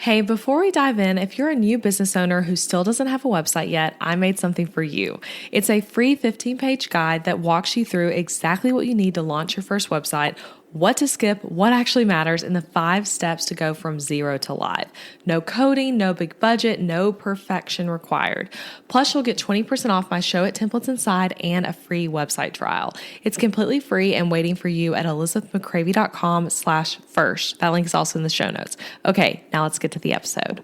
Hey, before we dive in, if you're a new business owner who still doesn't have a website yet, I made something for you. It's a free 15-page guide that walks you through exactly what you need to launch your first website, what to skip, what actually matters, and the 5 steps to go from 0 to live. No coding, no big budget, no perfection required. Plus, you'll get 20% off my Show It templates inside and a free website trial. It's completely free and waiting for you at elizabethmccravy.com/first. That link is also in the show notes. Okay, now let's get to the episode.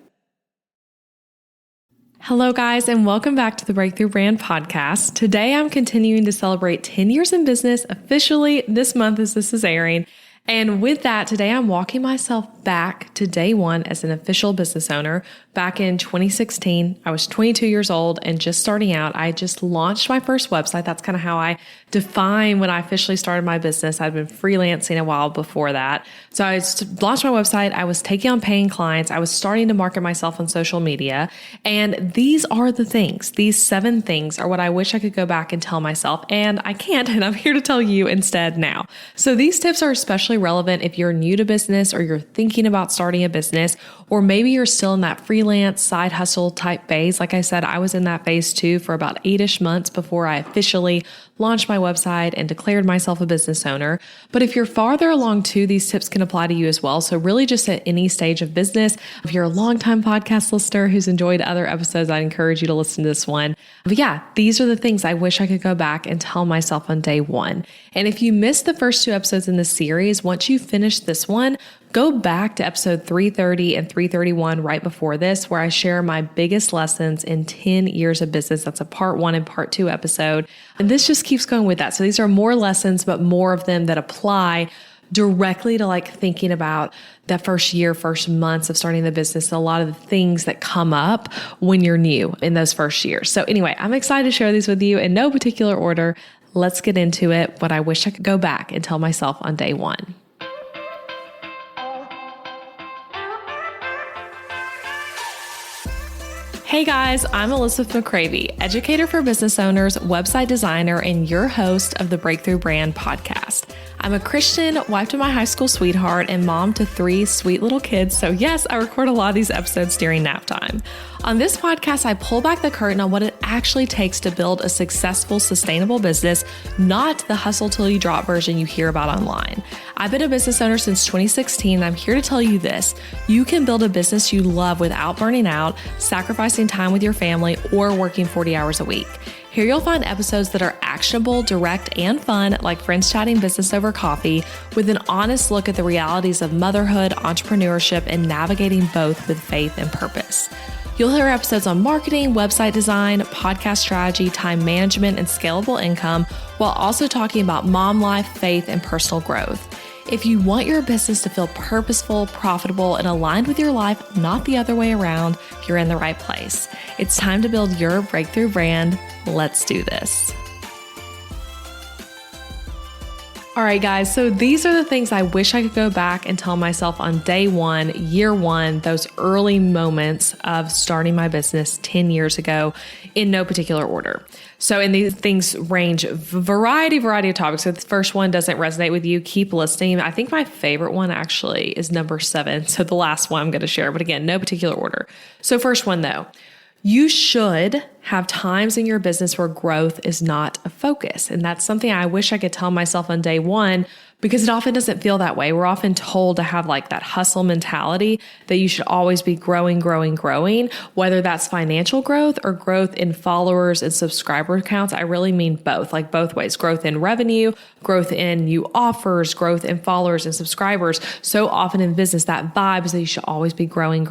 Hello, guys, and welcome back to the Breakthrough Brand Podcast. Today, I'm continuing to celebrate 10 years in business officially this month as this is airing. And with that, today I'm walking myself back to day one as an official business owner. Back in 2016, I was 22 years old and just starting out. I just launched my first website. That's kind of how I define when I officially started my business. I'd been freelancing a while before that. So I launched my website. I was taking on paying clients. I was starting to market myself on social media. And these are the things. These 7 things are what I wish I could go back and tell myself. And I can't, and I'm here to tell you instead now. So these tips are especially relevant if you're new to business or you're thinking about starting a business, or maybe you're still in that freelance side hustle type phase. Like I said, I was in that phase too for about 8-ish months before I officially launched my website and declared myself a business owner. But if you're farther along too, these tips can apply to you as well. So really just at any stage of business. If you're a longtime podcast listener who's enjoyed other episodes, I'd encourage you to listen to this one. But yeah, these are the things I wish I could go back and tell myself on day one. And if you missed the first 2 episodes in this series, once you finish this one, go back to episode 330 and 331 right before this, where I share my biggest lessons in 10 years of business. That's a part 1 and part 2 episode. And this just keeps going with that. So these are more lessons, but more of them that apply directly to like thinking about that first year, first months of starting the business, and a lot of the things that come up when you're new in those first years. So anyway, I'm excited to share these with you in no particular order. Let's get into it. What I wish I could go back and tell myself on day one. Hey guys, I'm Elizabeth McCravy, educator for business owners, website designer, and your host of the Breakthrough Brand Podcast. I'm a Christian, wife to my high school sweetheart, and mom to 3 sweet little kids. So yes, I record a lot of these episodes during nap time. On this podcast, I pull back the curtain on what it actually takes to build a successful, sustainable business, not the hustle till you drop version you hear about online. I've been a business owner since 2016, and I'm here to tell you this. You can build a business you love without burning out, sacrificing time with your family, or working 40 hours a week. Here you'll find episodes that are actionable, direct, and fun, like friends chatting business over coffee, with an honest look at the realities of motherhood, entrepreneurship, and navigating both with faith and purpose. You'll hear episodes on marketing, website design, podcast strategy, time management, and scalable income, while also talking about mom life, faith, and personal growth. If you want your business to feel purposeful, profitable, and aligned with your life, not the other way around, you're in the right place. It's time to build your breakthrough brand. Let's do this. All right, guys, so these are the things I wish I could go back and tell myself on day one, year one, those early moments of starting my business 10 years ago in no particular order. So, and these things range variety of topics. So if the first one doesn't resonate with you, keep listening. I think my favorite one actually is number 7. So the last one I'm going to share, but again, no particular order. So first one though. You should have times in your business where growth is not a focus. And that's something I wish I could tell myself on day one, because it often doesn't feel that way. We're often told to have like that hustle mentality that you should always be growing, whether that's financial growth or growth in followers and subscriber counts. I really mean both, like both ways, growth in revenue, growth in new offers, growth in followers and subscribers. So often in business, that vibe is that you should always be growing.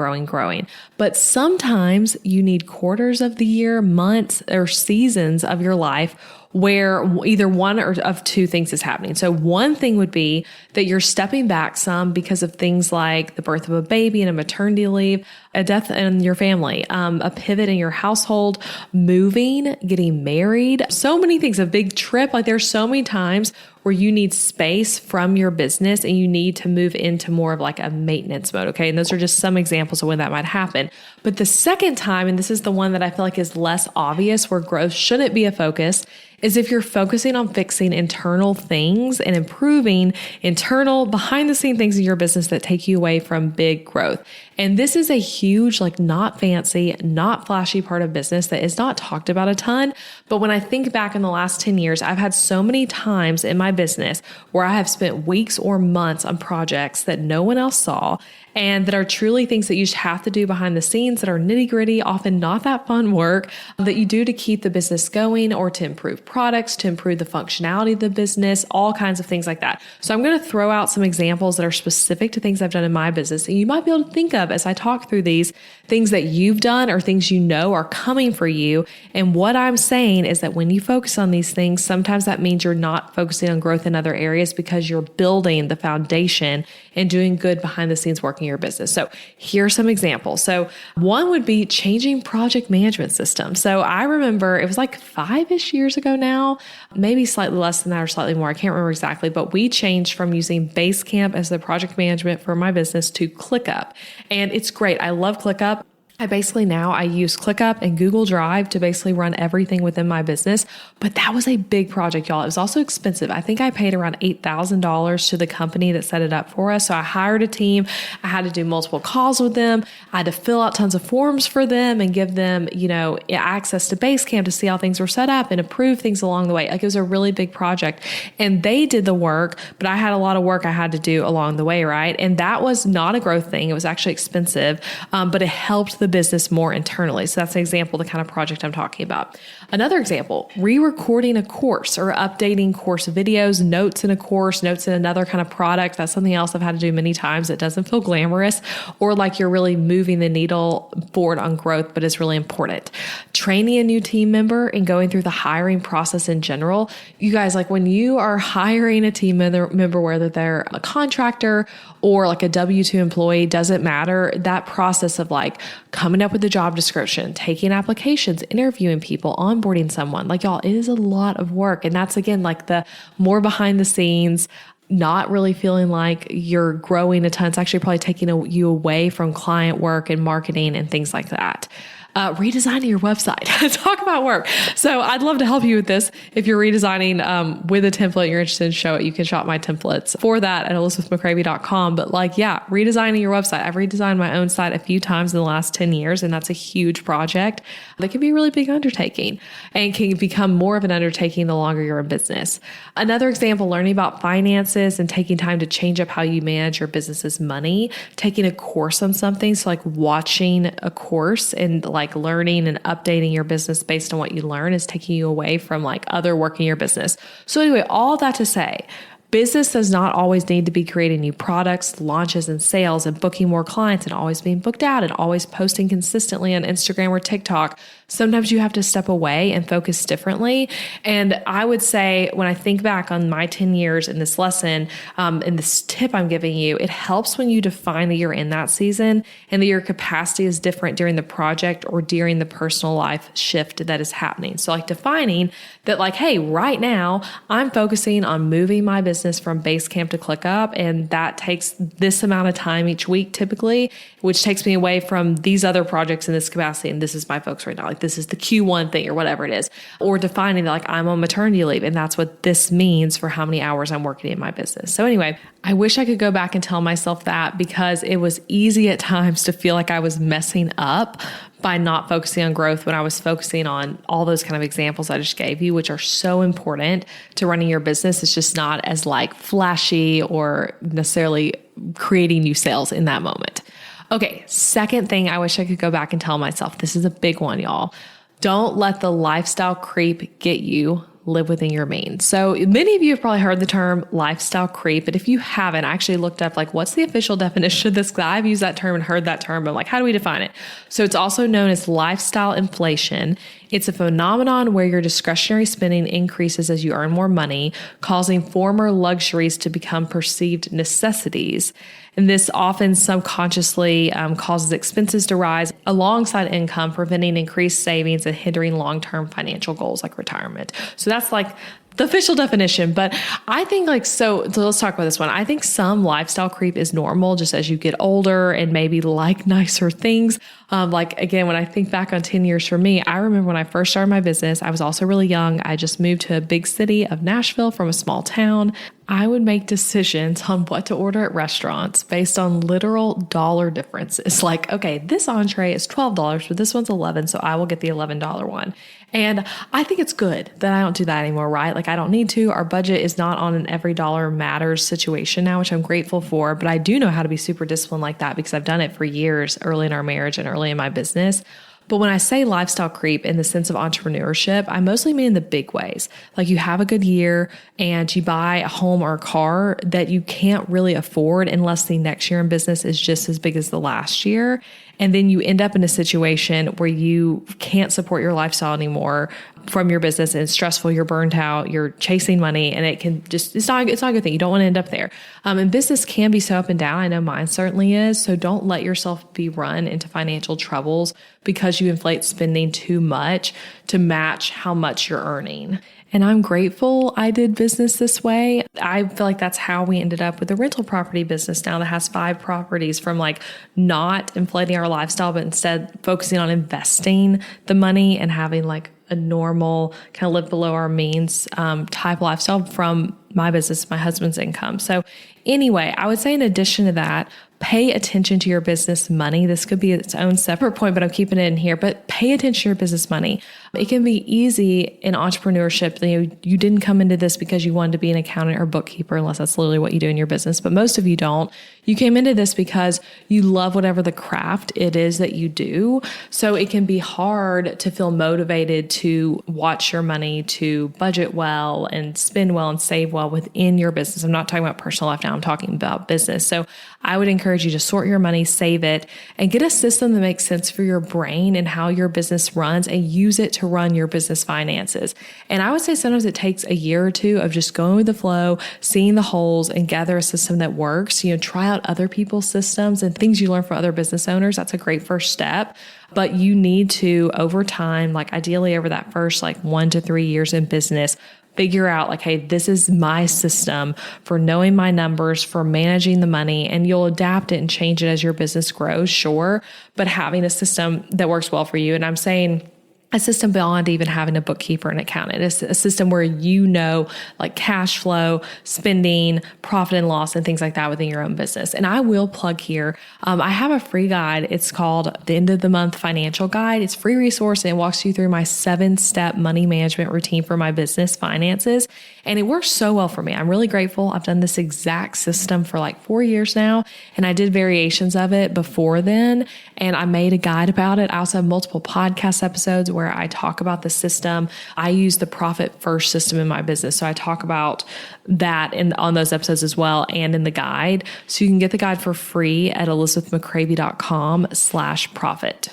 But sometimes you need quarters of the year, months, or seasons of your life where either one or of 2 things is happening. So one thing would be that you're stepping back some because of things like the birth of a baby and a maternity leave, a death in your family, a pivot in your household, moving, getting married, so many things, a big trip. Like there's so many times where you need space from your business and you need to move into more of like a maintenance mode. Okay. And those are just some examples of when that might happen. But the second time, and this is the one that I feel like is less obvious, where growth shouldn't be a focus, is if you're focusing on fixing internal things and improving internal behind the scene things in your business that take you away from big growth. And this is a huge, like not fancy, not flashy part of business that is not talked about a ton. But when I think back in the last 10 years, I've had so many times in my business where I have spent weeks or months on projects that no one else saw and that are truly things that you just have to do behind the scenes that are nitty gritty, often not that fun work that you do to keep the business going or to improve products, to improve the functionality of the business, all kinds of things like that. So I'm going to throw out some examples that are specific to things I've done in my business. And you might be able to think of as I talk through these things that you've done or things you know are coming for you. And what I'm saying is that when you focus on these things, sometimes that means you're not focusing on growth in other areas because you're building the foundation and doing good behind the scenes work in your business. So here's some examples. So one would be changing project management systems. So I remember it was like 5-ish years ago now, maybe slightly less than that or slightly more. I can't remember exactly, but we changed from using Basecamp as the project management for my business to ClickUp. And it's great. I love ClickUp. I use ClickUp and Google Drive to basically run everything within my business. But that was a big project, y'all. It was also expensive. I think I paid around $8,000 to the company that set it up for us. So I hired a team. I had to do multiple calls with them. I had to fill out tons of forms for them and give them, access to Basecamp to see how things were set up and approve things along the way. Like it was a really big project and they did the work, but I had a lot of work I had to do along the way, right? And that was not a growth thing. It was actually expensive, but it helped the business more internally. So that's an example of the kind of project I'm talking about. Another example, re-recording a course or updating course videos, notes in a course, notes in another kind of product. That's something else I've had to do many times. It doesn't feel glamorous or like you're really moving the needle forward on growth, but it's really important. Training a new team member and going through the hiring process in general. You guys, like when you are hiring a team member, whether they're a contractor or like a W-2 employee, doesn't matter. That process of like coming up with the job description, taking applications, interviewing people, onboarding someone, like y'all, it is a lot of work. And that's again, like the more behind the scenes, not really feeling like you're growing a ton. It's actually probably taking you away from client work and marketing and things like that. Redesigning your website. Talk about work. So I'd love to help you with this. If you're redesigning with a template, you're interested in Show It, you can shop my templates for that at elizabethmccravy.com. But redesigning your website. I've redesigned my own site a few times in the last 10 years, and that's a huge project that can be a really big undertaking and can become more of an undertaking the longer you're in business. Another example, learning about finances and taking time to change up how you manage your business's money, taking a course on something. So like watching a course and like learning and updating your business based on what you learn is taking you away from like other work in your business. So anyway, all that to say, business does not always need to be creating new products, launches, and sales and booking more clients and always being booked out and always posting consistently on Instagram or TikTok. Sometimes you have to step away and focus differently. And I would say when I think back on my 10 years in this lesson, and this tip I'm giving you, it helps when you define that you're in that season and that your capacity is different during the project or during the personal life shift that is happening. So like defining that like, hey, right now I'm focusing on moving my business from Basecamp to ClickUp. And that takes this amount of time each week typically, which takes me away from these other projects in this capacity. And this is my focus right now. Like this is the Q1 thing or whatever it is, or defining that like I'm on maternity leave. And that's what this means for how many hours I'm working in my business. So anyway, I wish I could go back and tell myself that because it was easy at times to feel like I was messing up by not focusing on growth when I was focusing on all those kind of examples I just gave you, which are so important to running your business. It's just not as like flashy or necessarily creating new sales in that moment. Okay, second thing I wish I could go back and tell myself. This is a big one, y'all. Don't let the lifestyle creep get you. Live within your means. So many of you have probably heard the term lifestyle creep, but if you haven't, I actually looked up like what's the official definition of this? I've used that term and heard that term, but like how do we define it? So it's also known as lifestyle inflation. It's a phenomenon where your discretionary spending increases as you earn more money, causing former luxuries to become perceived necessities. And this often subconsciously causes expenses to rise alongside income, preventing increased savings and hindering long-term financial goals like retirement. So that's like the official definition. But I think so let's talk about this one. I think some lifestyle creep is normal just as you get older and maybe like nicer things. Again, when I think back on 10 years for me, I remember when I first started my business, I was also really young. I just moved to a big city of Nashville from a small town. I would make decisions on what to order at restaurants based on literal dollar differences. Like, okay, this entree is $12, but this one's $11, so I will get the $11 one. And I think it's good that I don't do that anymore, right? Like, I don't need to. Our budget is not on an every dollar matters situation now, which I'm grateful for. But I do know how to be super disciplined like that because I've done it for years early in our marriage and early in my business. But when I say lifestyle creep in the sense of entrepreneurship, I mostly mean in the big ways. Like, you have a good year and you buy a home or a car that you can't really afford unless the next year in business is just as big as the last year. And then you end up in a situation where you can't support your lifestyle anymore from your business, and it's stressful, you're burnt out, you're chasing money, and it's not a good thing. You don't want to end up there. And business can be so up and down. I know mine certainly is. So don't let yourself be run into financial troubles because you inflate spending too much to match how much you're earning. And I'm grateful I did business this way. I feel like that's how we ended up with the rental property business now that has 5 properties, from like not inflating our lifestyle, but instead focusing on investing the money and having like a normal kind of live below our means type lifestyle from my business, my husband's income. So anyway, I would say in addition to that, pay attention to your business money. This could be its own separate point, but I'm keeping it in here. But pay attention to your business money. It can be easy in entrepreneurship. You didn't come into this because you wanted to be an accountant or bookkeeper, unless that's literally what you do in your business. But most of you don't. You came into this because you love whatever the craft it is that you do. So it can be hard to feel motivated to watch your money, to budget well and spend well and save well within your business. I'm not talking about personal life now. I'm talking about business. So I would encourage you to sort your money, save it, and get a system that makes sense for your brain and how your business runs, and use it to run your business finances. And I would say sometimes it takes a year or two of just going with the flow, seeing the holes, and gather a system that works. Try out other people's systems and things you learn from other business owners. That's a great first step. But you need to, over time, like ideally over that first 1 to 3 years in business, figure out like, hey, this is my system for knowing my numbers, for managing the money, and you'll adapt it and change it as your business grows, sure, but having a system that works well for you. And I'm saying a system beyond even having a bookkeeper and accountant. It's a system where like cash flow, spending, profit and loss, and things like that within your own business. And I will plug here, I have a free guide. It's called the End of the Month Financial Guide. It's a free resource, and it walks you through my 7-step money management routine for my business finances. And it works so well for me. I'm really grateful. I've done this exact system for 4 years now, and I did variations of it before then, and I made a guide about it. I also have multiple podcast episodes where I talk about the system. I use the profit first system in my business. So I talk about that on those episodes as well, and in the guide. So you can get the guide for free at elizabethmccravey.com/profit.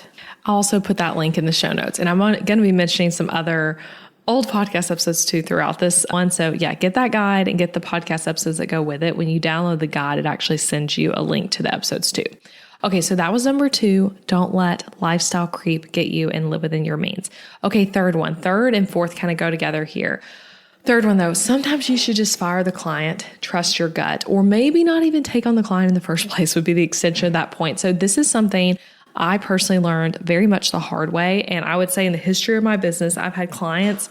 I'll also put that link in the show notes. And I'm going to be mentioning some other old podcast episodes too throughout this one. So yeah, get that guide and get the podcast episodes that go with it. When you download the guide, it actually sends you a link to the episodes too. Okay, so that was number 2. Don't let lifestyle creep get you and live within your means. Okay, third and fourth kind of go together here. Third one though, sometimes you should just fire the client, trust your gut, or maybe not even take on the client in the first place would be the extension of that point. So this is something I personally learned very much the hard way. And I would say in the history of my business, I've had clients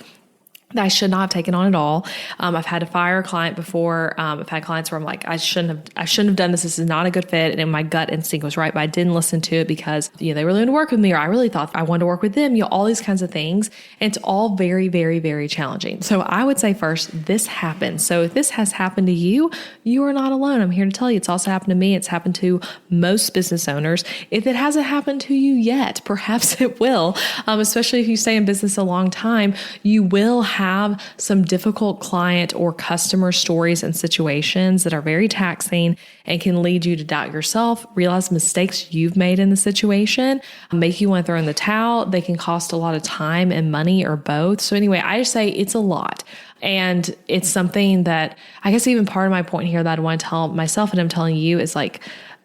that I should not have taken on at all. I've had to fire a client before. I've had clients where I'm like, I shouldn't have done this. This is not a good fit. And my gut instinct was right, but I didn't listen to it because, they really wanted to work with me, or I really thought I wanted to work with them, all these kinds of things. And it's all very, very, very challenging. So I would say first, this happens. So if this has happened to you, you are not alone. I'm here to tell you it's also happened to me. It's happened to most business owners. If it hasn't happened to you yet, perhaps it will, especially if you stay in business a long time, you will have some difficult client or customer stories and situations that are very taxing and can lead you to doubt yourself, realize mistakes you've made in the situation, make you want to throw in the towel. They can cost a lot of time and money, or both. So anyway, I just say it's a lot. And it's something that I guess even part of my point here that I want to tell myself and I'm telling you is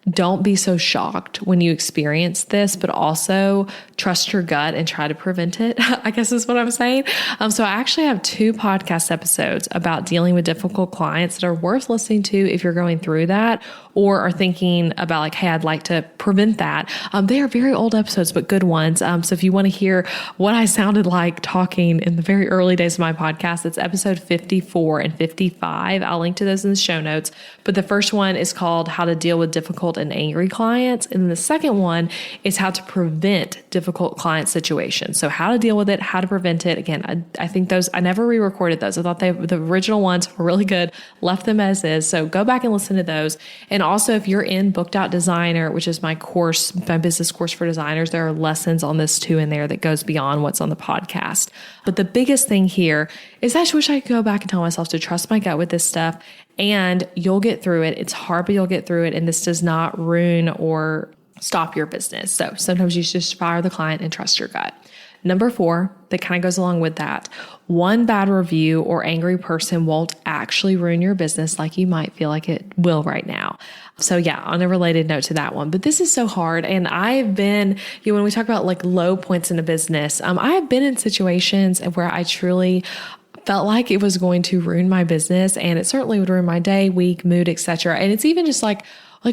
don't be so shocked when you experience this, but also trust your gut and try to prevent it, I guess is what I'm saying. So I actually have 2 podcast episodes about dealing with difficult clients that are worth listening to if you're going through that or are thinking about like, hey, I'd like to prevent that. They are very old episodes, but good ones. So if you want to hear what I sounded like talking in the very early days of my podcast, it's episode 54 and 55. I'll link to those in the show notes. But the first one is called How to Deal with Difficult and Angry Clients. And then the second one is how to prevent difficult client situations. So how to deal with it, how to prevent it. Again, I think those, I never re-recorded those. I thought the original ones were really good, left them as is. So go back and listen to those. And also if you're in Booked Out Designer, which is my course, my business course for designers, there are lessons on this too in there that goes beyond what's on the podcast. But the biggest thing here is I just wish I could go back and tell myself to trust my gut with this stuff, and you'll get through it. It's hard, but you'll get through it. And this does not ruin or stop your business. So sometimes you just fire the client and trust your gut. Number 4, that kind of goes along with that. One bad review or angry person won't actually ruin your business like you might feel like it will right now. So yeah, on a related note to that one, but this is so hard. And I've been, when we talk about like low points in a business, I have been in situations where I truly felt like it was going to ruin my business, and it certainly would ruin my day, week, mood, etc. And it's even just like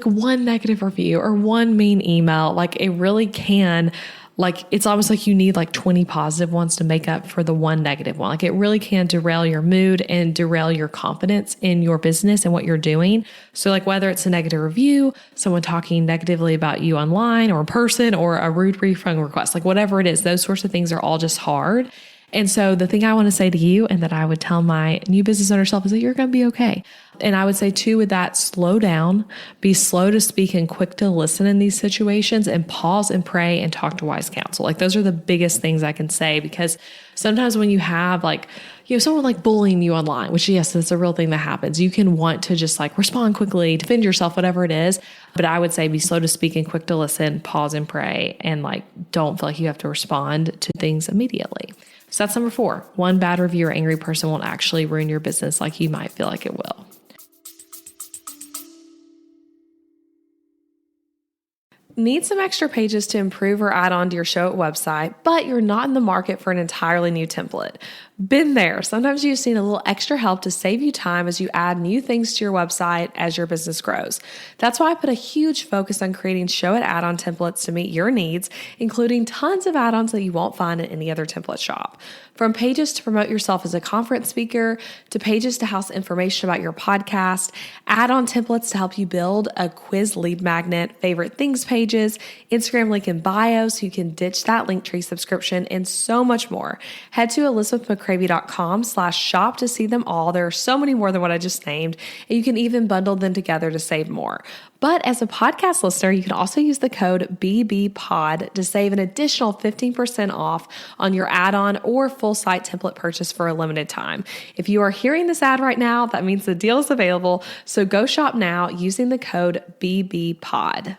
one negative review or one mean email. Like it really can, like, it's almost like you need like 20 positive ones to make up for the one negative one. Like it really can derail your mood and derail your confidence in your business and what you're doing. So like whether it's a negative review, someone talking negatively about you online or in person, or a rude refund request, like whatever it is, those sorts of things are all just hard. And so the thing I want to say to you, and that I would tell my new business owner self, is that you're going to be okay. And I would say too, with that, slow down, be slow to speak and quick to listen in these situations, and pause and pray and talk to wise counsel. Like those are the biggest things I can say, because sometimes when you have like, someone like bullying you online, which yes, that's a real thing that happens. You can want to just like respond quickly, defend yourself, whatever it is. But I would say be slow to speak and quick to listen, pause and pray, and like, don't feel like you have to respond to things immediately. So that's number 4. One bad review or angry person won't actually ruin your business like you might feel like it will. Need some extra pages to improve or add on to your Showit website, but you're not in the market for an entirely new template. Been there. Sometimes you just need a little extra help to save you time as you add new things to your website as your business grows. That's why I put a huge focus on creating Showit add-on templates to meet your needs, including tons of add-ons that you won't find in any other template shop. From pages to promote yourself as a conference speaker, to pages to house information about your podcast, add-on templates to help you build a quiz lead magnet, favorite things pages, Instagram link in bio so you can ditch that Linktree subscription, and so much more. Head to elizabethmccravey.com/shop to see them all. There are so many more than what I just named, and you can even bundle them together to save more. But as a podcast listener, you can also use the code BBPOD to save an additional 15% off on your add-on or full site template purchase for a limited time. If you are hearing this ad right now, that means the deal is available. So go shop now using the code BBPOD.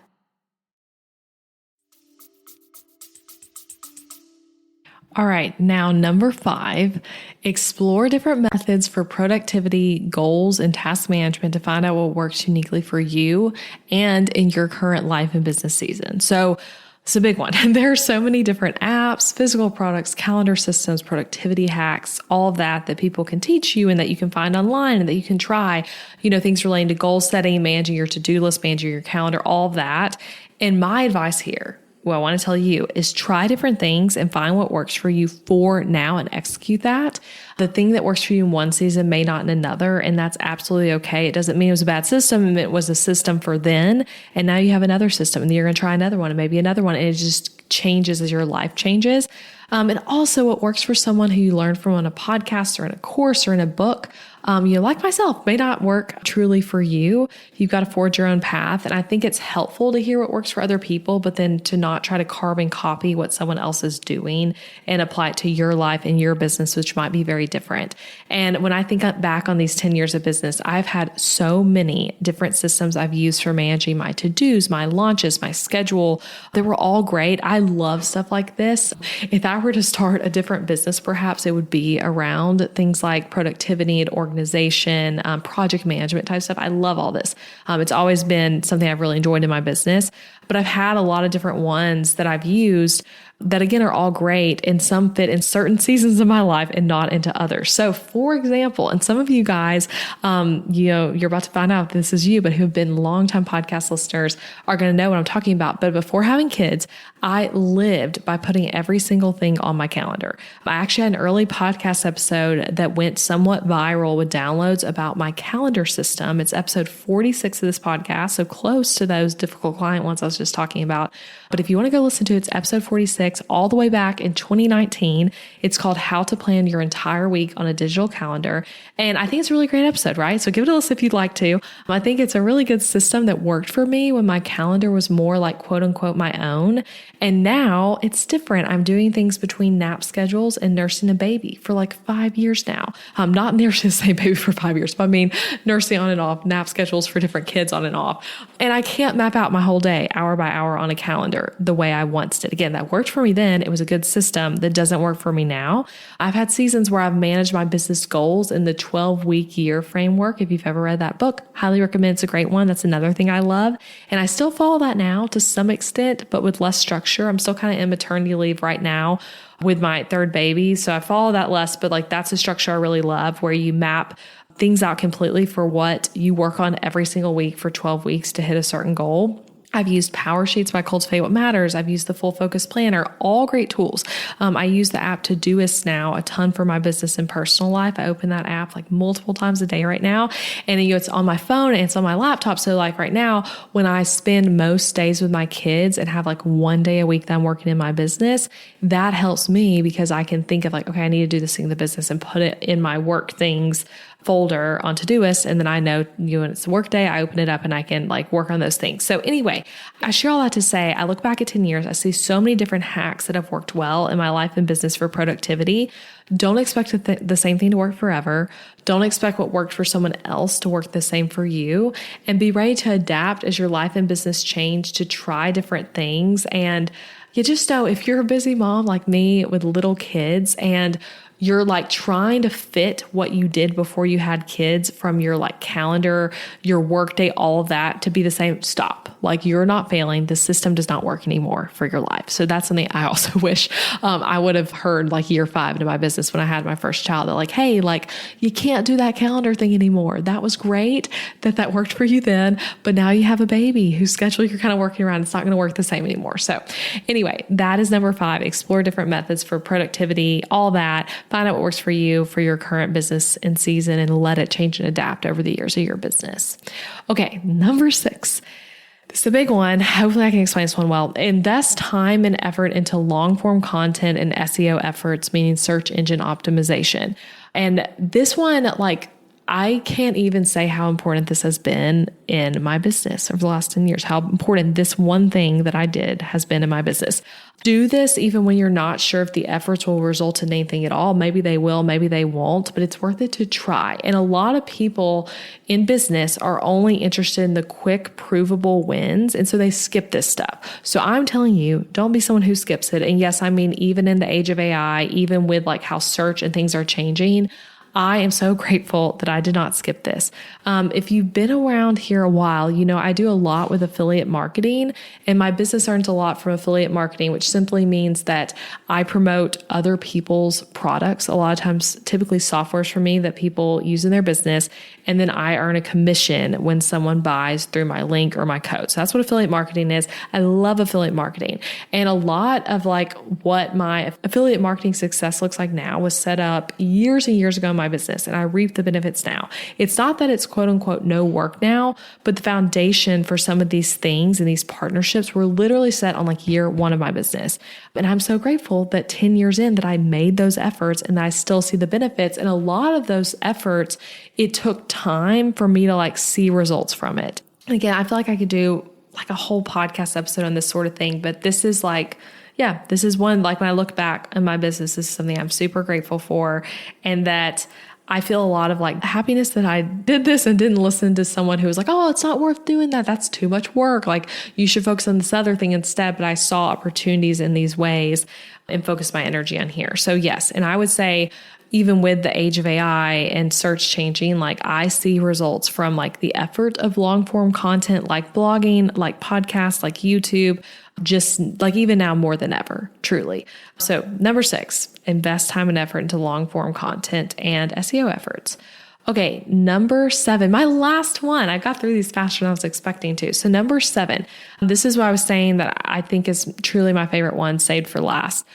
All right, now number 5, explore different methods for productivity, goals, and task management to find out what works uniquely for you and in your current life and business season. So it's a big one. There are so many different apps, physical products, calendar systems, productivity hacks, all of that people can teach you and that you can find online and that you can try, things relating to goal setting, managing your to-do list, managing your calendar, all of that. And my advice here, what I want to tell you, is try different things and find what works for you for now and execute that. The thing that works for you in one season may not in another, and that's absolutely okay. It doesn't mean it was a bad system. It was a system for then, and now you have another system, and then you're going to try another one and maybe another one, and it just changes as your life changes. And also what works for someone who you learned from on a podcast or in a course or in a book, like myself, may not work truly for you. You've got to forge your own path. And I think it's helpful to hear what works for other people, but then to not try to carbon copy what someone else is doing and apply it to your life and your business, which might be very different. And when I think back on these 10 years of business, I've had so many different systems I've used for managing my to-dos, my launches, my schedule. They were all great. I love stuff like this. If I were to start a different business, perhaps it would be around things like productivity and organization organization, project management type stuff. I love all this. It's always been something I've really enjoyed in my business, but I've had a lot of different ones that I've used that again are all great, and some fit in certain seasons of my life and not into others. So for example, and some of you guys, you're about to find out if this is you, but who have been longtime podcast listeners are going to know what I'm talking about. But before having kids, I lived by putting every single thing on my calendar. I actually had an early podcast episode that went somewhat viral with downloads about my calendar system. It's episode 46 of this podcast, so close to those difficult client ones I was just talking about. But if you want to go listen to it, it's episode 46 all the way back in 2019. It's called How to Plan Your Entire Week on a Digital Calendar. And I think it's a really great episode, right? So give it a listen if you'd like to. I think it's a really good system that worked for me when my calendar was more like quote unquote my own. And now it's different. I'm doing things between nap schedules and nursing a baby for like 5 years now. I'm not nursing the same baby for 5 years, but I mean nursing on and off, nap schedules for different kids on and off. And I can't map out my whole day hour by hour on a calendar the way I once did. Again, that worked for me then. It was a good system that doesn't work for me now. I've had seasons where I've managed my business goals in the 12-week year framework. If you've ever read that book, highly recommend. It's a great one. That's another thing I love. And I still follow that now to some extent, but with less structure. I'm still kind of in maternity leave right now with my third baby. So I follow that less, but like that's a structure I really love, where you map things out completely for what you work on every single week for 12 weeks to hit a certain goal. I've used Power Sheets by Cultivate What Matters. I've used the Full Focus Planner, all great tools. I use the app Todoist now a ton for my business and personal life. I open that app like multiple times a day right now. And it's on my phone and it's on my laptop. So like right now, when I spend most days with my kids and have like one day a week that I'm working in my business, that helps me because I can think of like, okay, I need to do this thing in the business and put it in my work things folder on Todoist. And then I know, when it's a work day, I open it up and I can like work on those things. So anyway, I share all that to say, I look back at 10 years, I see so many different hacks that have worked well in my life and business for productivity. Don't expect the same thing to work forever. Don't expect what worked for someone else to work the same for you, and be ready to adapt as your life and business change, to try different things. And you just know, if you're a busy mom like me with little kids and you're like trying to fit what you did before you had kids from your like calendar, your work day, all of that to be the same, stop. Like, you're not failing. The system does not work anymore for your life. So that's something I also wish I would have heard like year 5 into my business when I had my first child. They're like, hey, like you can't do that calendar thing anymore. That was great that worked for you then, but now you have a baby whose schedule you're kind of working around. It's not going to work the same anymore. So anyway, that is number 5. Explore different methods for productivity, all that. Find out what works for you for your current business and season, and let it change and adapt over the years of your business. Okay, number 6. This is a big one. Hopefully I can explain this one well. Invest time and effort into long form content and SEO efforts, meaning search engine optimization. And this one, like, I can't even say how important this has been in my business over the last 10 years, how important this one thing that I did has been in my business. Do this even when you're not sure if the efforts will result in anything at all. Maybe they will, maybe they won't, but it's worth it to try. And a lot of people in business are only interested in the quick, provable wins. And so they skip this stuff. So I'm telling you, don't be someone who skips it. And yes, I mean, even in the age of AI, even with like how search and things are changing, I am so grateful that I did not skip this. If you've been around here a while, I do a lot with affiliate marketing, and my business earns a lot from affiliate marketing, which simply means that I promote other people's products. A lot of times, typically softwares for me that people use in their business. And then I earn a commission when someone buys through my link or my code. So that's what affiliate marketing is. I love affiliate marketing. And a lot of like what my affiliate marketing success looks like now was set up years and years ago in my business. And I reap the benefits now. It's not that it's quote unquote no work now, but the foundation for some of these things and these partnerships were literally set on like year 1 of my business. And I'm so grateful that 10 years in that I made those efforts and that I still see the benefits. And a lot of those efforts, it took time for me to like see results from it. And again, I feel like I could do like a whole podcast episode on this sort of thing, but this is like, this is one, like when I look back in my business, this is something I'm super grateful for. And that I feel a lot of like happiness that I did this and didn't listen to someone who was like, oh, it's not worth doing that. That's too much work. Like you should focus on this other thing instead. But I saw opportunities in these ways and focused my energy on here. So yes. And I would say even with the age of AI and search changing, like I see results from like the effort of long form content, like blogging, like podcasts, like YouTube, just like even now more than ever, truly. So number 6, invest time and effort into long form content and SEO efforts. Okay, number 7, my last one. I got through these faster than I was expecting to. So number 7, this is what I was saying that I think is truly my favorite one, saved for last.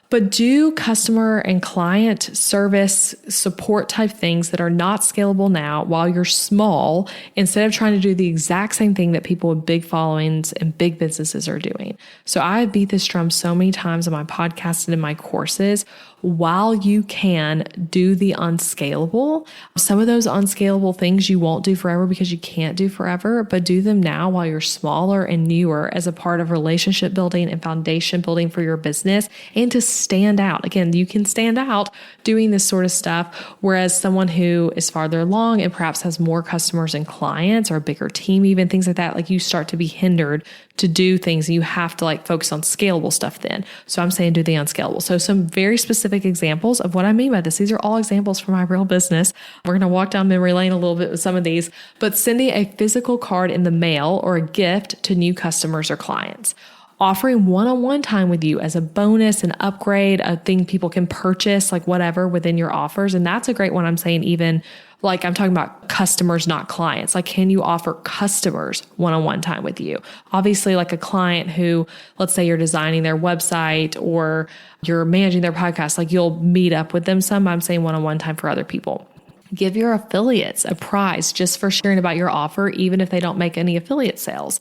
But do customer and client service support type things that are not scalable now while you're small, instead of trying to do the exact same thing that people with big followings and big businesses are doing. So I beat this drum so many times on my podcast and in my courses. While you can do the unscalable, some of those unscalable things you won't do forever because you can't do forever, but do them now while you're smaller and newer as a part of relationship building and foundation building for your business, and to stand out. Again, you can stand out doing this sort of stuff, whereas someone who is farther along and perhaps has more customers and clients or a bigger team, even things like that, like you start to be hindered to do things and you have to like focus on scalable stuff then. So I'm saying do the unscalable. So some very specific examples of what I mean by this. These are all examples from my real business. We're going to walk down memory lane a little bit with some of these, but sending a physical card in the mail or a gift to new customers or clients. Offering one-on-one time with you as a bonus, an upgrade, a thing people can purchase, like whatever within your offers. And that's a great one. I'm saying even like I'm talking about customers, not clients. Like, can you offer customers one-on-one time with you? Obviously, like a client who, let's say you're designing their website or you're managing their podcast, like you'll meet up with them some. I'm saying one-on-one time for other people. Give your affiliates a prize just for sharing about your offer, even if they don't make any affiliate sales.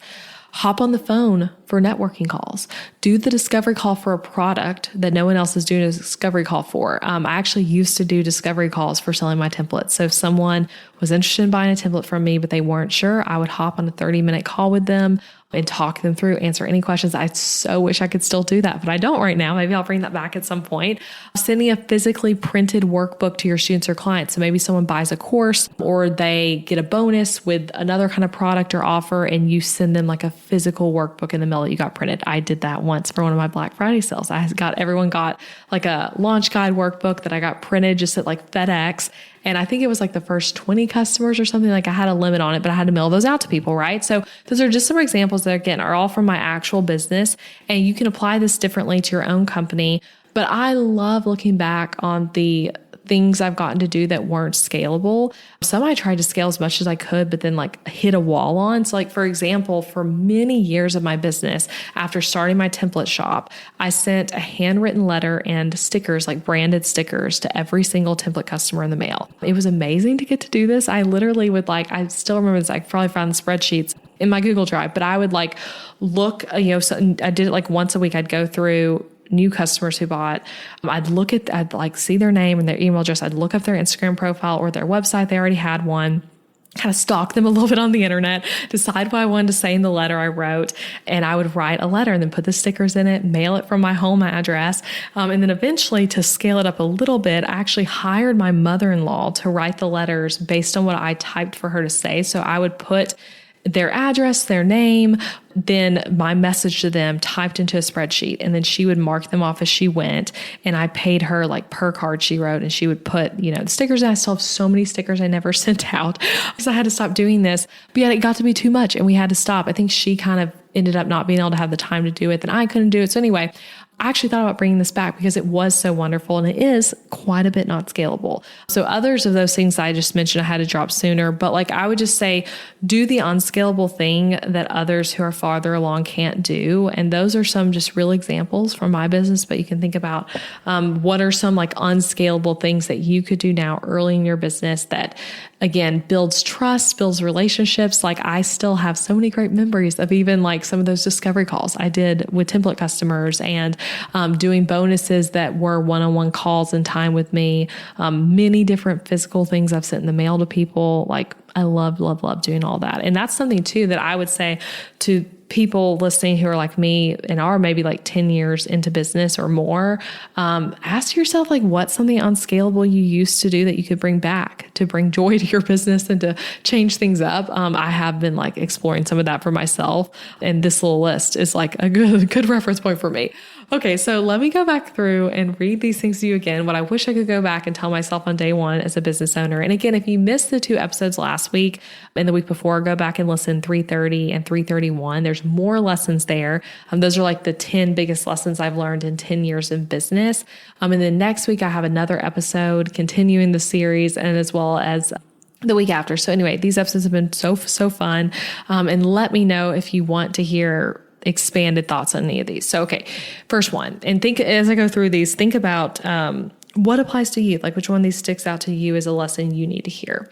Hop on the phone for networking calls. Do the discovery call for a product that no one else is doing a discovery call for. I actually used to do discovery calls for selling my templates. So if someone was interested in buying a template from me, but they weren't sure, I would hop on a 30-minute call with them and talk them through, answer any questions. I so wish I could still do that, but I don't right now. Maybe I'll bring that back at some point. Sending a physically printed workbook to your students or clients. So maybe someone buys a course or they get a bonus with another kind of product or offer, and you send them like a physical workbook in the mail that you got printed. I did that once for one of my Black Friday sales. Everyone got like a launch guide workbook that I got printed just at like FedEx. And I think it was like the first 20 customers or something. Like I had a limit on it, but I had to mail those out to people, right? So those are just some examples that, again, are all from my actual business. And you can apply this differently to your own company. But I love looking back on the things I've gotten to do that weren't scalable. Some I tried to scale as much as I could, but then like hit a wall on. So like, for example, for many years of my business, after starting my template shop, I sent a handwritten letter and stickers, like branded stickers, to every single template customer in the mail. It was amazing to get to do this. I literally would I still remember this, I probably found the spreadsheets in my Google Drive, but I would look, so I did it like once a week. I'd go through new customers who bought. I'd see their name and their email address. I'd look up their Instagram profile or their website. They already had one. Kind of stalk them a little bit on the internet, decide what I wanted to say in the letter I wrote. And I would write a letter and then put the stickers in it, mail it from my home address. And then eventually, to scale it up a little bit, I actually hired my mother-in-law to write the letters based on what I typed for her to say. So I would put their address, their name, then my message to them typed into a spreadsheet, and then she would mark them off as she went. And I paid her like per card she wrote, and she would put, the stickers. And I still have so many stickers I never sent out because I had to stop doing this. But yet it got to be too much and we had to stop. I think she kind of ended up not being able to have the time to do it, then I couldn't do it. So anyway, I actually thought about bringing this back because it was so wonderful, and it is quite a bit not scalable. So others of those things I just mentioned, I had to drop sooner, but I would just say, do the unscalable thing that others who are farther along can't do. And those are some just real examples from my business, but you can think about what are some unscalable things that you could do now early in your business that, again, builds trust, builds relationships. I still have so many great memories of even some of those discovery calls I did with template customers, and doing bonuses that were one-on-one calls and time with me. Many different physical things I've sent in the mail to people. I love, love, love doing all that. And that's something too that I would say to people listening who are like me and are maybe like 10 years into business or more, ask yourself, like, what's something unscalable you used to do that you could bring back to bring joy to your business and to change things up? I have been like exploring some of that for myself, and this little list is like a good reference point for me. Okay, so let me go back through and read these things to you again. What I wish I could go back and tell myself on day one as a business owner. And again, if you missed the 2 episodes last week and the week before, go back and listen 330 and 331. There's more lessons there. Those are like the 10 biggest lessons I've learned in 10 years in business. And then next week, I have another episode continuing the series, and as well as the week after. So anyway, these episodes have been so fun. And let me know if you want to hear expanded thoughts on any of these. So, okay, first one, and think as I go through these, think about what applies to you, like which one of these sticks out to you as a lesson you need to hear.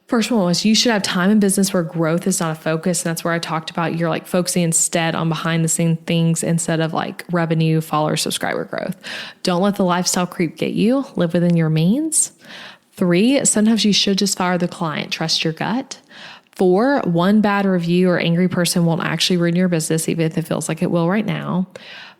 First one was you should have time in business where growth is not a focus. And that's where I talked about you're like focusing instead on behind the scene things instead of like revenue, follower, subscriber growth. Don't let the lifestyle creep get you. Live within your means. 3, sometimes you should just fire the client. Trust your gut. 4, one bad review or angry person won't actually ruin your business, even if it feels like it will right now.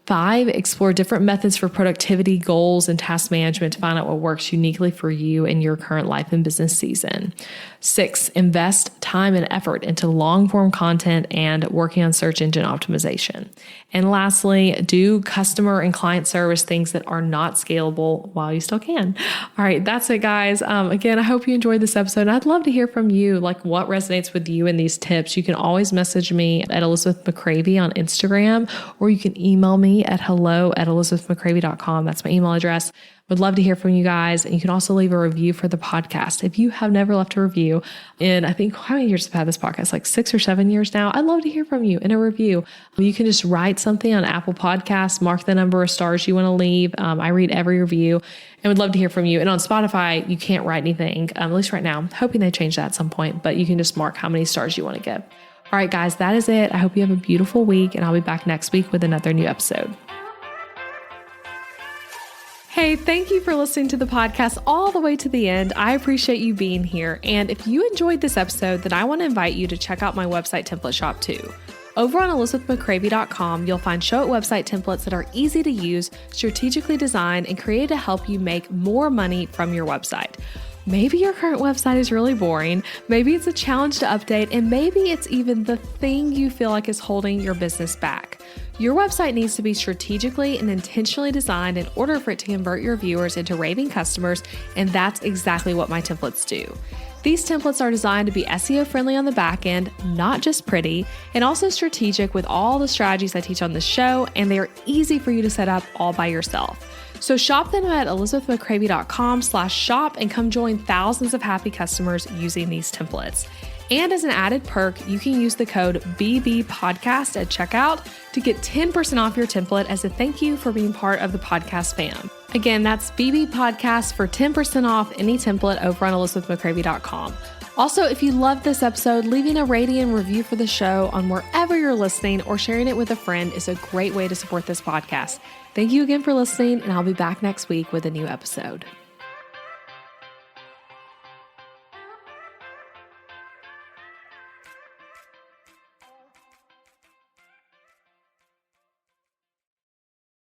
5, explore different methods for productivity, goals, and task management to find out what works uniquely for you in your current life and business season. 6, invest time and effort into long-form content and working on search engine optimization. And lastly, do customer and client service things that are not scalable while you still can. All right, that's it, guys. Again, I hope you enjoyed this episode. I'd love to hear from you, like what resonates with you in these tips. You can always message me at Elizabeth McCravy on Instagram, or you can email me at hello@elizabethmccravy.com. That's my email address. Would love to hear from you guys. And you can also leave a review for the podcast. If you have never left a review, and I think how many years have I had this podcast? Like 6 or 7 years now. I'd love to hear from you in a review. You can just write something on Apple Podcasts, mark the number of stars you want to leave. I read every review and would love to hear from you. And on Spotify, you can't write anything, at least right now. I'm hoping they change that at some point, but you can just mark how many stars you want to give. All right, guys, that is it. I hope you have a beautiful week, and I'll be back next week with another new episode. Hey, thank you for listening to the podcast all the way to the end. I appreciate you being here. And if you enjoyed this episode, then I want to invite you to check out my website template shop too. Over on elizabethmccravy.com, you'll find Showit website templates that are easy to use, strategically designed, and created to help you make more money from your website. Maybe your current website is really boring. Maybe it's a challenge to update, and maybe it's even the thing you feel like is holding your business back. Your website needs to be strategically and intentionally designed in order for it to convert your viewers into raving customers, and that's exactly what my templates do. These templates are designed to be SEO friendly on the back end, not just pretty, and also strategic with all the strategies I teach on the show, and they are easy for you to set up all by yourself. So shop them at elizabethmccravy.com/shop and come join thousands of happy customers using these templates. And as an added perk, you can use the code BBPodcast at checkout to get 10% off your template as a thank you for being part of the podcast fam. Again, that's BBPodcast for 10% off any template over on elizabethmccravy.com. Also, if you loved this episode, leaving a rating and review for the show on wherever you're listening or sharing it with a friend is a great way to support this podcast. Thank you again for listening, and I'll be back next week with a new episode.